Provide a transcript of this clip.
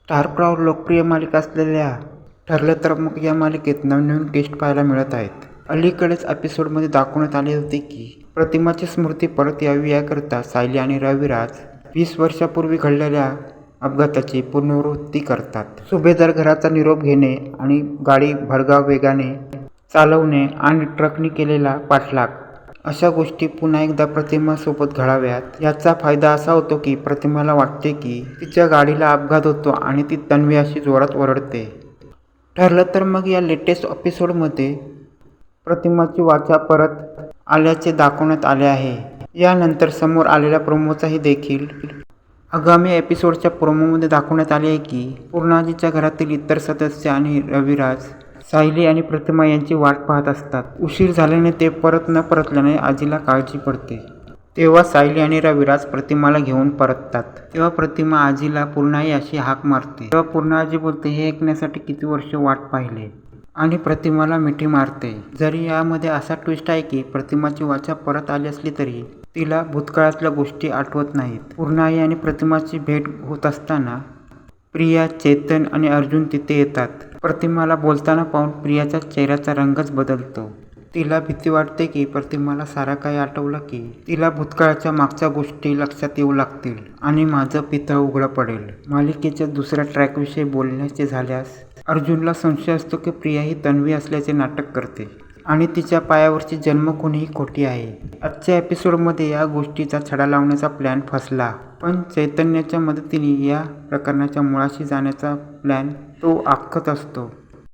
Star प्रवाह लोकप्रिय मालिका असलेल्या ठरलं तर मग या मालिकेत नवनवीन गेस्ट पाहायला मिळत आहेत. अलीकडेच एपिसोडमध्ये दाखवण्यात आले होते की प्रतिमाची स्मृती परत यावी याकरता सायली आणि रविराज 20 वर्षापूर्वी घडलेल्या अपघाताची पुनरावृत्ती करतात. सुभेदार घराचा निरोप घेणे आणि गाडी भरधाव वेगाने चालवणे आणि ट्रकने केलेला पाठलाग अशा गोष्टी पुन्हा एकदा प्रतिमासोबत घडाव्यात. याचा फायदा असा होतो की प्रतिमाला वाटते की तिच्या गाडीला अपघात होतो आणि ती तन्वी अशी जोरात ओरडते. ठरलं तर मग या लेटेस्ट एपिसोडमध्ये प्रतिमाची वाचा परत आल्याचे दाखवण्यात आले आहे. यानंतर समोर आलेल्या प्रोमोचाही देखील आगामी एपिसोडच्या प्रोमोमध्ये दाखवण्यात आले आहे की पूर्णाजीच्या घरातील इतर सदस्य आणि रविराज सायली आणि प्रतिमा यांची वाट पाहत असतात. उशीर झाल्याने ते परत न परतल्याने आजीला काळजी पडते. तेव्हा सायली आणि रविराज प्रतिमाला घेऊन परततात. तेव्हा प्रतिमा आजीला पूर्णाई अशी हाक मारते. तेव्हा पूर्णा आजी बोलते, हे ऐकण्यासाठी किती वर्ष वाट पाहिले, आणि प्रतिमाला मिठी मारते. जरी यामध्ये असा ट्विस्ट आहे की प्रतिमाची वाचा परत आली असली तरी तिला भूतकाळातल्या गोष्टी आठवत नाहीत. पूर्णाई आणि प्रतिमाची भेट होत असताना प्रिया, चेतन आणि अर्जुन तिथे येतात. प्रतिमाला बोलताना पाहून प्रियाच्या चेहऱ्याचा रंगच बदलतो. तिला भीती वाटते की प्रतिमाला सारं काही आठवलं की तिला भूतकाळाच्या मागच्या गोष्टी लक्षात येऊ लागतील आणि माझं पितळ उघडं पडेल. मालिकेच्या दुसऱ्या ट्रॅकविषयी बोलण्याचे झाल्यास अर्जुनला संशय असतो की प्रिया ही तन्वी असल्याचे नाटक करते आणि तिच्या पायावरची जन्मखून ही खोटी आहे. आजच्या एपिसोडमध्ये या गोष्टीचा छडा लावण्याचा प्लॅन फसला, पण चैतन्याच्या मदतीने या प्रकरणाच्या मुळाशी जाण्याचा प्लॅन तो आखत असतो.